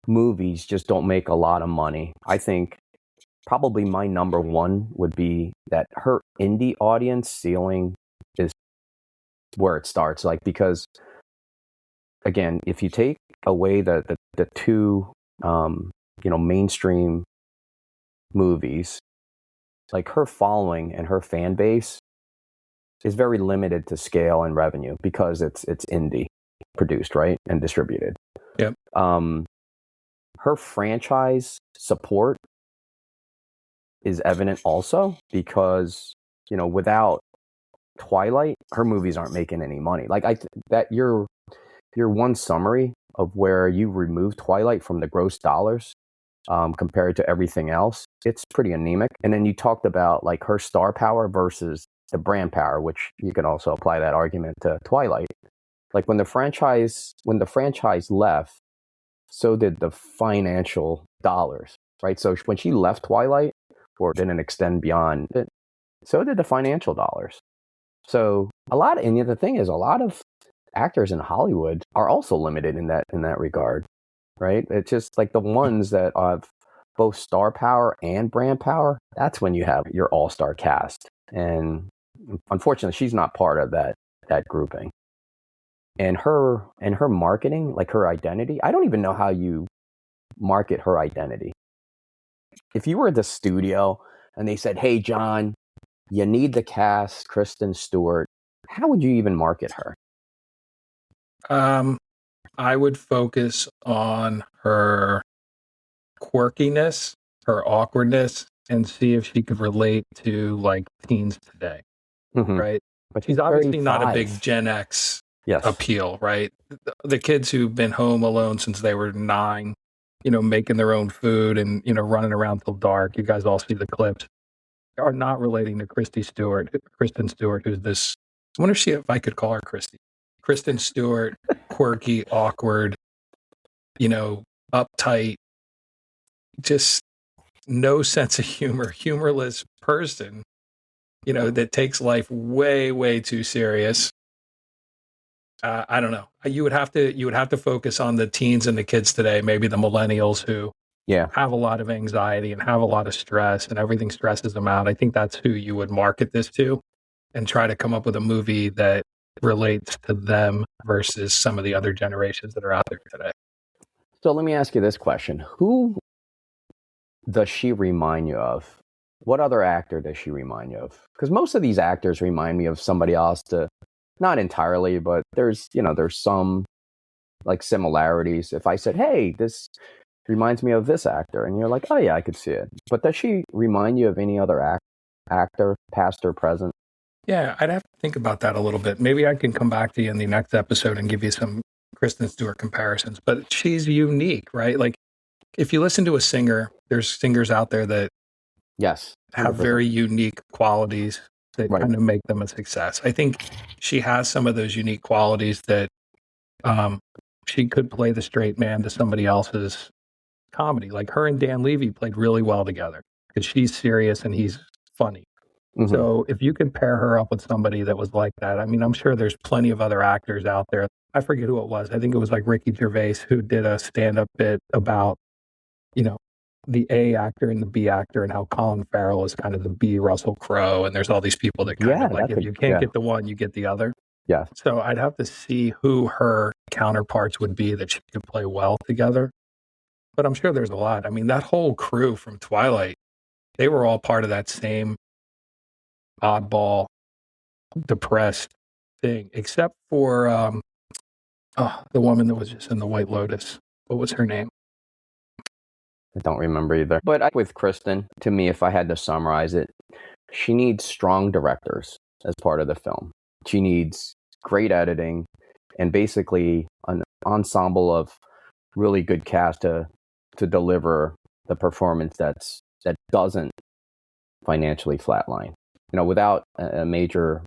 movies just don't make a lot of money, I think probably my number one would be that her indie audience ceiling is where it starts. Like, because again, if you take away the two mainstream movies, like her following and her fan base is very limited to scale and revenue because it's indie produced, right, and distributed. Yep. Her franchise support is evident also because, without Twilight, her movies aren't making any money. Like that your one summary of where you remove Twilight from the gross dollars compared to everything else, it's pretty anemic. And then you talked about like her star power versus the brand power, which you can also apply that argument to Twilight. Like when the franchise left, so did the financial dollars, right? So when she left Twilight or didn't extend beyond it, so did the financial dollars. So and the thing is, a lot of actors in Hollywood are also limited in that regard, right? It's just like the ones that have both star power and brand power. That's when you have your all-star cast, and unfortunately, she's not part of that grouping. And her marketing, like her identity, I don't even know how you market her identity. If you were at the studio and they said, "Hey, John, you need to cast Kristen Stewart," how would you even market her? I would focus on her quirkiness, her awkwardness, and see if she could relate to like teens today, right? But she's obviously not a big Gen X appeal, right? The kids who've been home alone since they were 9, making their own food and, running around till dark. You guys all see the clips. Are not relating to Kristen Stewart, who's this. I wonder if I could call her Christy. Kristen Stewart, quirky, awkward, uptight, just no sense of humor, humorless person, that takes life way, way too serious. I don't know. You would have to focus on the teens and the kids today, maybe the millennials who have a lot of anxiety and have a lot of stress, and everything stresses them out. I think that's who you would market this to and try to come up with a movie that relates to them versus some of the other generations that are out there today. So let me ask you this question. Who does she remind you of? What other actor does she remind you of? Because most of these actors remind me of somebody else, not entirely, but there's some like similarities. If I said, hey, this reminds me of this actor, and you're like, oh yeah, I could see it. But does she remind you of any other actor, past or present? Yeah, I'd have to think about that a little bit. Maybe I can come back to you in the next episode and give you some Kristen Stewart comparisons. But she's unique, right? Like, if you listen to a singer, there's singers out there that Yes, 100%. have very unique qualities that Right. kind of make them a success. I think she has some of those unique qualities that she could play the straight man to somebody else's comedy. Like her and Dan Levy played really well together because she's serious and he's funny. Mhm. So if you can pair her up with somebody that was like that, I mean, I'm sure there's plenty of other actors out there. I forget who it was. I think it was like Ricky Gervais who did a stand-up bit about, the A actor and the B actor and how Colin Farrell is kind of the B Russell Crowe. And there's all these people that kind of like, if you can't get the one, you get the other. Yeah. So I'd have to see who her counterparts would be that she could play well together. But I'm sure there's a lot. I mean, that whole crew from Twilight, they were all part of that same oddball, depressed thing, except for the woman that was just in the White Lotus. What was her name? I don't remember either. But with Kristen, to me, if I had to summarize it, she needs strong directors as part of the film. She needs great editing and basically an ensemble of really good cast to deliver the performance that doesn't financially flatline. Without a major,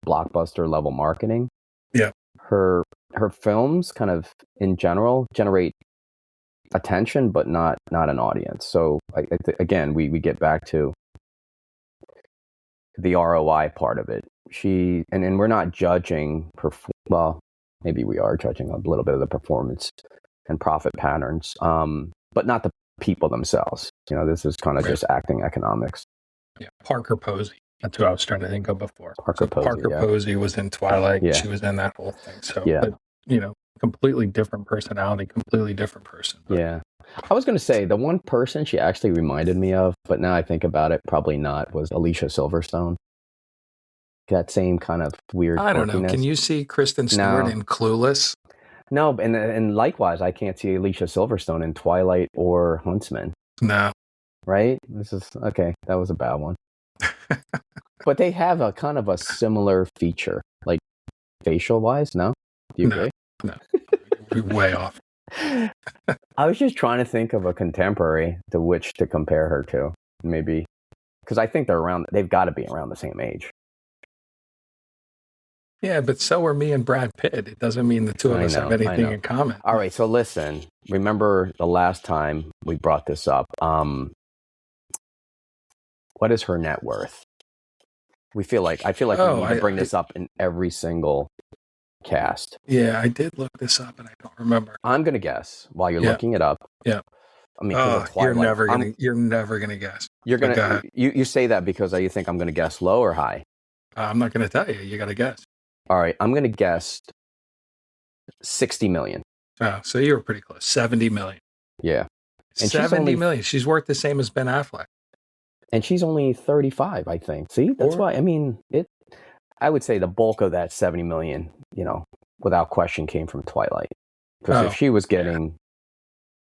blockbuster level marketing. Yeah. Her films kind of in general generate attention, but not an audience. So again, we get back to the ROI part of it. And we're not judging, well, maybe we are judging a little bit of the performance and profit patterns, but not the people themselves. This is kind of just acting economics. Yeah, Parker Posey. That's who I was trying to think of before. Parker Posey was in Twilight. Yeah. She was in that whole thing. So, yeah. But, completely different personality, completely different person. But, yeah. I was going to say the one person she actually reminded me of, but now I think about it, probably not, was Alicia Silverstone. That same kind of weird I don't know. Can you see Kristen Stewart in Clueless? No, and likewise, I can't see Alicia Silverstone in Twilight or Huntsman. No. Right? This is, okay, that was a bad one. But they have a kind of a similar feature, like facial-wise, no? Do you agree? No. We're way off. I was just trying to think of a contemporary to which to compare her to, maybe. Because I think they've got to be around the same age. Yeah, but so are me and Brad Pitt. It doesn't mean the two of us have anything in common. All right, so listen. Remember the last time we brought this up. What is her net worth? I feel like we need to bring this up in every single cast. Yeah, I did look this up and I don't remember. I'm going to guess while you're looking it up. Yeah. I mean, you're never gonna guess. You're gonna you say that because you think I'm gonna guess low or high? I'm not gonna tell you. You got to guess. All right, I'm gonna guess 60 million. Oh, so you were pretty close. 70 million. Yeah, and 70 million. She's worth the same as Ben Affleck. And she's only 35, I think. See, that's why. I mean, I would say the bulk of that 70 million, without question, came from Twilight. Because if she was getting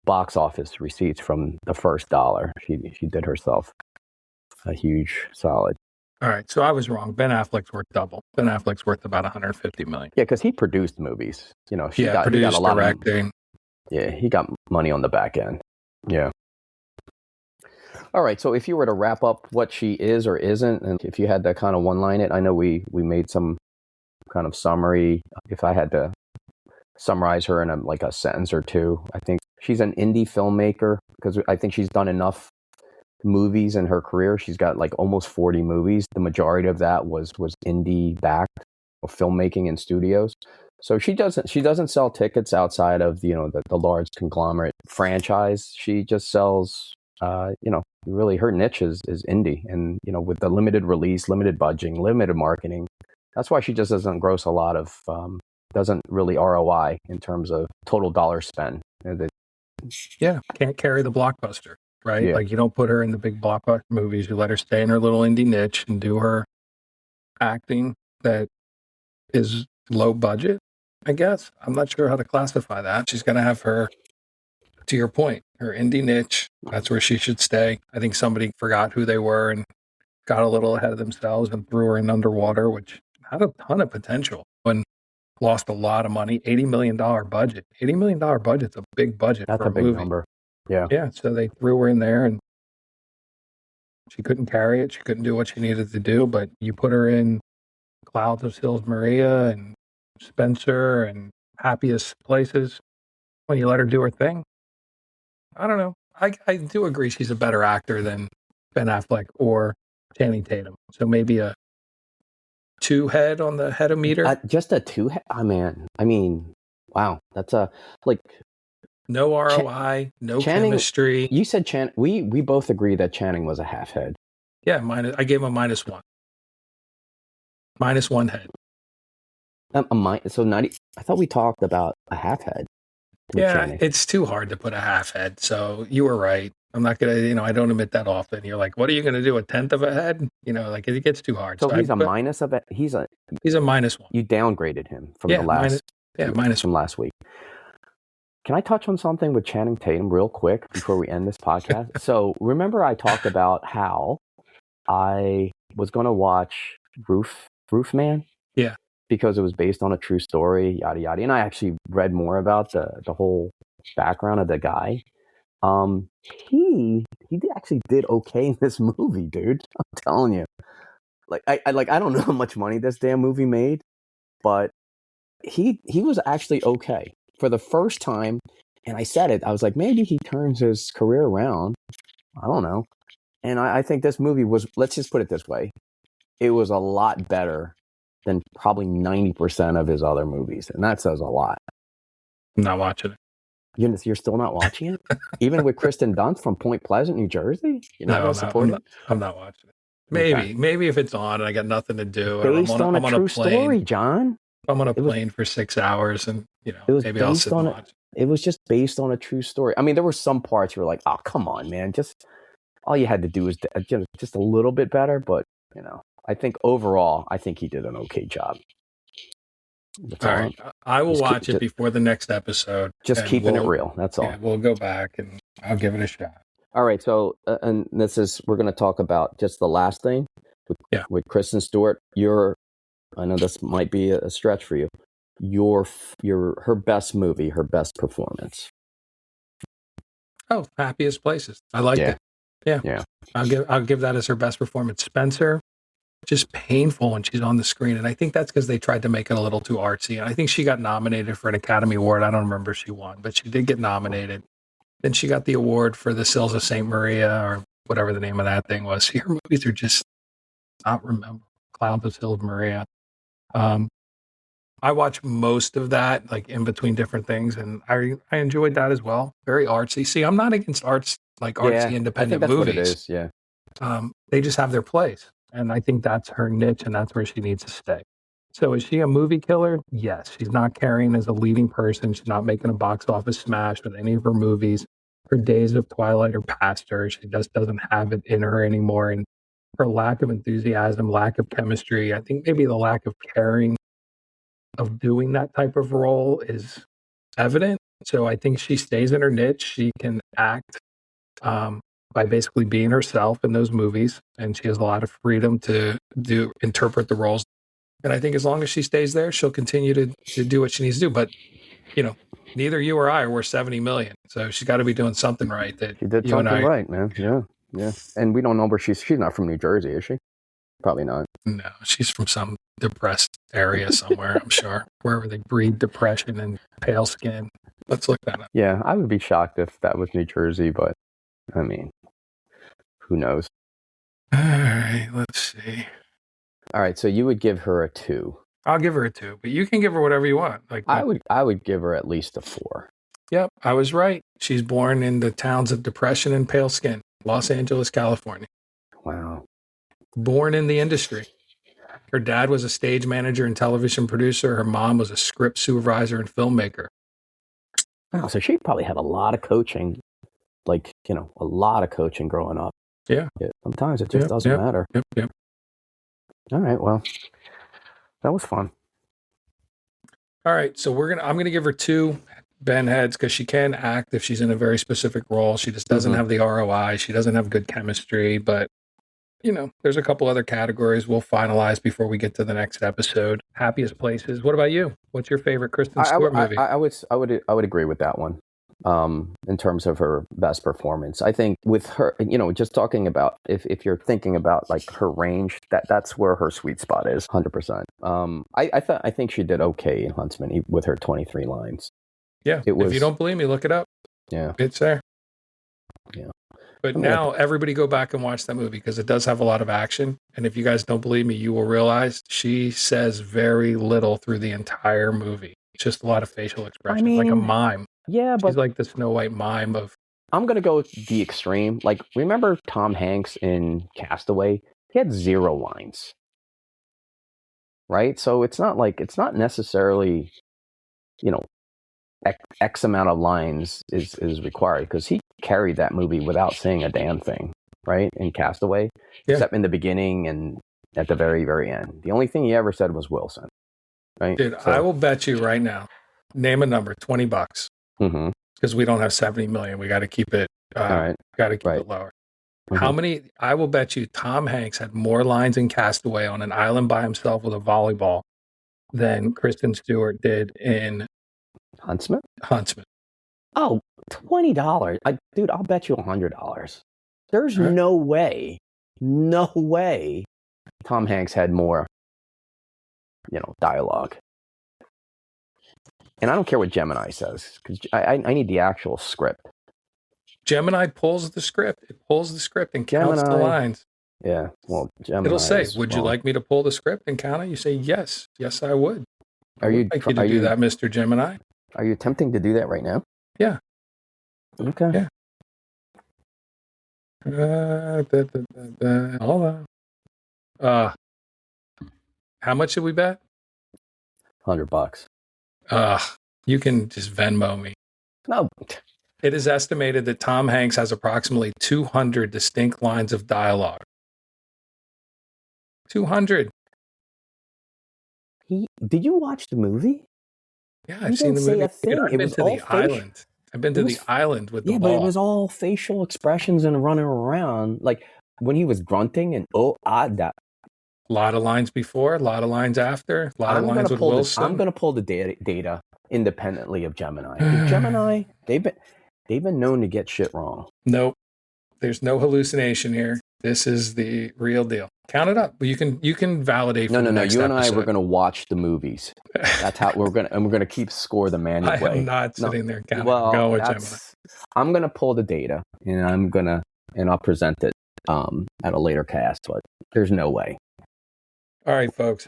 box office receipts from the first dollar, she did herself a huge solid. All right, so I was wrong. Ben Affleck's worth double. Ben Affleck's worth about 150 million. Yeah, because he produced movies. He got produced, a lot directing. He got money on the back end. Yeah. All right, so if you were to wrap up what she is or isn't, and if you had to kind of one-line it, I know we made some kind of summary. If I had to summarize her in a sentence or two, I think she's an indie filmmaker because I think she's done enough movies in her career. She's got almost 40 movies. The majority of that was indie backed filmmaking in studios. So she doesn't sell tickets outside of the large conglomerate franchise. She just sells really her niche is indie, and with the limited release, limited budgeting, limited marketing, that's why she just doesn't gross a lot of doesn't really ROI in terms of total dollar spend. Yeah, can't carry the blockbuster, right? Yeah. Like you don't put her in the big blockbuster movies. You let her stay in her little indie niche and do her acting that is low budget, I guess. I'm not sure how to classify that. She's going to have her, to your point, her indie niche. That's where she should stay. I think somebody forgot who they were and got a little ahead of themselves and threw her in Underwater, which had a ton of potential and lost a lot of money. $80 million budget. $80 million budget's a big budget That's for a big movie. number. Yeah. Yeah, so they threw her in there and she couldn't carry it. She couldn't do what she needed to do, but you put her in Clouds of Sils Maria and Spencer and Happiest Places when you let her do her thing. I don't know. I do agree she's a better actor than Ben Affleck or Channing Tatum. So maybe a 2 head on the headometer. Just a 2 head? Oh, man. I mean, wow. That's a, like... No ROI, no Channing, chemistry. You said Channing. We both agree that Channing was a half head. Yeah, I gave him a -1. -1 head. So 90. I thought we talked about a half head. Yeah, Channing. it's too hard to put a half head. So you were right. I'm not going to, I don't admit that often. You're like, what are you going to do? 1/10 of a head? Like it gets too hard. So he's a minus of it. He's a -1. You downgraded him from the last. Minus from last week. Can I touch on something with Channing Tatum real quick before we end this podcast? So remember I talked about how I was going to watch Roof Man? Yeah. Because it was based on a true story, yada, yada. And I actually read more about the whole background of the guy. He actually did okay in this movie, dude. I'm telling you. I don't know how much money this damn movie made, but he was actually okay for the first time. And I said it. I was like, maybe he turns his career around. I don't know. And I think this movie was, let's just put it this way. It was a lot better than probably 90% of his other movies. And that says a lot. I'm not watching it. You're still not watching it? Even with Kristen Dunst from Point Pleasant, New Jersey? You're not going to support it? I'm not watching it. Maybe if it's on and I got nothing to do. Based on a true story, John. I'm on a plane for 6 hours and, maybe I'll sit and watch it. It was just based on a true story. I mean, there were some parts you were like, oh, come on, man. Just all you had to do was just a little bit better. But, I think overall, he did an okay job. All right. I will watch it before the next episode. Just keeping it real. That's all. Yeah, we'll go back and I'll give it a shot. All right. So, and we're going to talk about just the last thing with Kristen Stewart. I know this might be a stretch for you. Her best movie, her best performance. Oh, Happiest Places. I liked it. Yeah. I'll give that as her best performance. Spencer, just painful when she's on the screen. And I think that's because they tried to make it a little too artsy. And I think she got nominated for an Academy Award. I don't remember if she won, but she did get nominated. Then she got the award for the Sils of St. Maria or whatever the name of that thing was. Her movies are just not remember. Clouds of Sils Maria. I watched most of that, like in between different things, and I enjoyed that as well. Very artsy. See, I'm not against artsy independent movies. What it is. Yeah. They just have their place. And I think that's her niche, and that's where she needs to stay. So is she a movie killer? Yes. She's not carrying as a leading person. She's not making a box office smash with any of her movies. Her days of Twilight are past her. She just doesn't have it in her anymore. And her lack of enthusiasm, lack of chemistry, I think maybe the lack of caring of doing that type of role is evident. So I think she stays in her niche. She can act by basically being herself in those movies, and she has a lot of freedom to interpret the roles. And I think as long as she stays there, she'll continue to do what she needs to do. But neither you or I are worth 70 million, so she's got to be doing something right. That she did something right, man. Yeah. And we don't know where she's not from New Jersey, is she? Probably not. No, she's from some depressed area somewhere. I'm sure wherever they breed depression and pale skin. Let's look that up. Yeah, I would be shocked if that was New Jersey, but I mean, who knows? All right, let's see. All right, so you would give her a 2. I'll give her a 2, but you can give her whatever you want. Like I would give her at least a 4. Yep, I was right. She's born in the towns of depression and pale skin, Los Angeles, California. Wow. Born in the industry. Her dad was a stage manager and television producer. Her mom was a script supervisor and filmmaker. Wow, so she probably had a lot of coaching, like, a lot of coaching growing up. Yeah. Sometimes it just doesn't matter. Yep. All right, well, that was fun. All right, so I'm gonna give her 2 Ben heads because she can act if she's in a very specific role. She just doesn't have the ROI. She doesn't have good chemistry, but there's a couple other categories we'll finalize before we get to the next episode. Happiest places. What about you? What's your favorite Kristen Stewart movie? I would agree with that one. In terms of her best performance, I think with her, just talking about if you're thinking about like her range, that's where her sweet spot is, 100%. I think she did okay in Huntsman with her 23 lines. Yeah, if you don't believe me, look it up. Yeah, it's there. Yeah. But now everybody go back and watch that movie because it does have a lot of action. And if you guys don't believe me, you will realize she says very little through the entire movie. It's just a lot of facial expressions, like a mime. Yeah, she's like the Snow White mime of. I'm going to go the extreme. Like, remember Tom Hanks in Castaway? He had 0 lines. Right? So it's not necessarily, X amount of lines is required because he carried that movie without saying a damn thing, right? In Castaway, except in the beginning and at the very, very end. The only thing he ever said was Wilson, right? Dude, I will bet you right now, name a number, $20. Because we don't have 70 million. We got to keep it, all right. Got to keep it lower. How many, I will bet you Tom Hanks had more lines in Castaway on an island by himself with a volleyball than Kristen Stewart did in Huntsman. Oh, $20. Dude, I'll bet you $100. There's no way Tom Hanks had more, dialogue. And I don't care what Gemini says, because I need the actual script. Gemini pulls the script. It pulls the script and counts the lines. Yeah, well, Gemini. It'll say, would you like me to pull the script and count it? You say, yes. Yes, I would. I would like you to do that, Mr. Gemini. Are you attempting to do that right now? Yeah. Okay. Yeah. Hold on. How much did we bet? $100. You can just Venmo me. No. It is estimated that Tom Hanks has approximately 200 distinct lines of dialogue. 200. Did you watch the movie? Yeah, I've seen the movie. Dude, I've been to the island. I've been to the island with the ball. Yeah, but it was all facial expressions and running around. Like when he was grunting and that. A lot of lines before, a lot of lines after, a lot of lines with Wilson. I'm going to pull the data independently of Gemini. Gemini, they've been known to get shit wrong. Nope. There's no hallucination here. This is the real deal. Count it up. But you can validate. No. You and I, we're going to watch the movies. That's how we're going to keep score the manual way. I'm not sitting there counting. Go with Gemini. I'm going to pull the data and I'll present it at a later cast. But there's no way. All right, folks.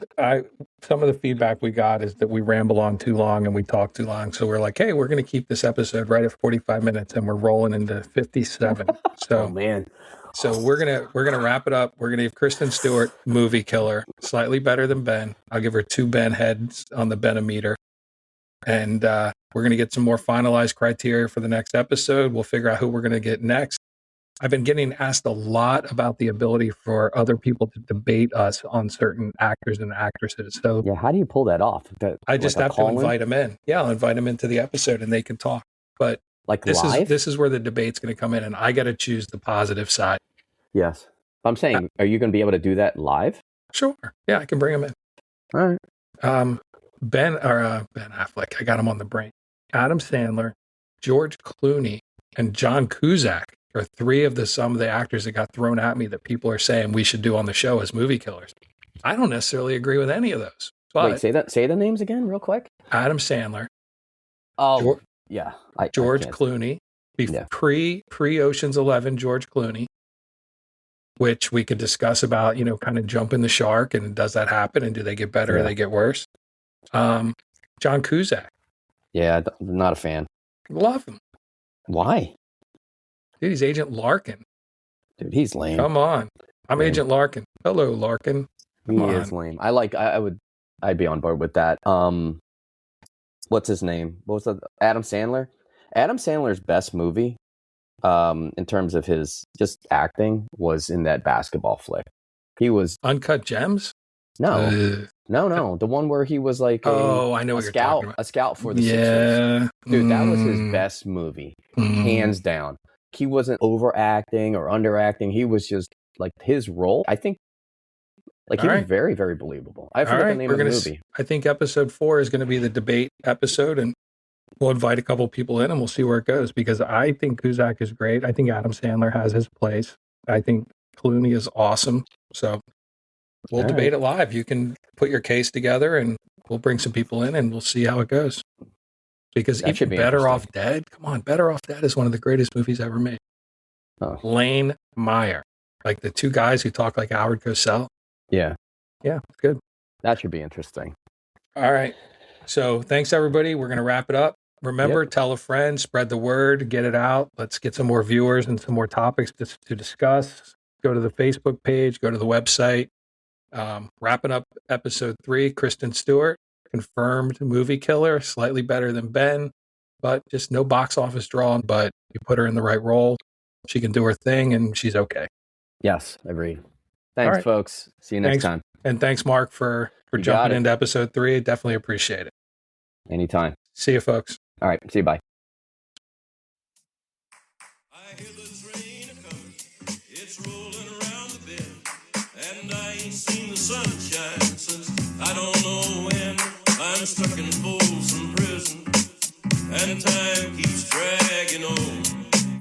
Some of the feedback we got is that we ramble on too long and we talk too long. So we're like, hey, we're going to keep this episode right at 45 minutes, and we're rolling into 57. So, oh man. So we're gonna wrap it up. We're gonna give Kristen Stewart movie killer, slightly better than Ben. I'll give her 2 Ben heads on the Benometer, and we're gonna get some more finalized criteria for the next episode. We'll figure out who we're gonna get next. I've been getting asked a lot about the ability for other people to debate us on certain actors and actresses. So yeah, how do you pull that off? I just have to invite them in. Yeah, I'll invite them into the episode and they can talk. But like this is where the debate's going to come in, and I got to choose the positive side. Yes, I'm saying, are you going to be able to do that live? Sure. Yeah, I can bring them in. All right. Ben Affleck. I got him on the brain. Adam Sandler, George Clooney, and John Cusack are 3 of some of the actors that got thrown at me that people are saying we should do on the show as movie killers. I don't necessarily agree with any of those. But wait, say the names again real quick. Adam Sandler. Oh, George Clooney. Pre Ocean's 11, George Clooney, which we could discuss about, kind of jumping the shark, and does that happen, and do they get better or they get worse? John Cusack. Yeah, not a fan. Love him. Why? Dude, he's Agent Larkin. Dude, he's lame. Come on. I'm Agent Larkin. Hello, Larkin. He is lame. I'd be on board with that. What's his name? What was that? Adam Sandler? Adam Sandler's best movie, in terms of his just acting, was in that basketball flick. He was Uncut Gems? no, the one where he was like I know what you're talking about. A scout for the Sixers. Dude, that was his best movie, hands down. He wasn't overacting or underacting. He was just like his role. I think, like he was very, very believable. I forget the name of the movie. I think episode 4 is going to be the debate episode, and we'll invite a couple people in and we'll see where it goes, because I think Cusack is great. I think Adam Sandler has his place. I think Clooney is awesome. So we'll debate it live. You can put your case together and we'll bring some people in and we'll see how it goes. Because that even Better Off Dead, come on, Better Off Dead is one of the greatest movies ever made. Oh. Lane Meyer, like the two guys who talk like Howard Cosell. Yeah. Yeah, good. That should be interesting. All right. So thanks, everybody. We're going to wrap it up. Remember, tell a friend, spread the word, get it out. Let's get some more viewers and some more topics to discuss. Go to the Facebook page, go to the website. Wrapping up episode 3, Kristen Stewart, confirmed movie killer, slightly better than Ben, but just no box office draw. But you put her in the right role, she can do her thing, and she's okay. Yes, agreed. Thanks, folks. See you next time. And thanks, Mark, for jumping into episode 3. Definitely appreciate it. Anytime. See you, folks. All right. See you. Bye. I hear there's rain a-coming. It's rolling around the bend. And I ain't seen the sunshine since I don't know when. I'm stuck in Folsom Prison. And time keeps dragging on.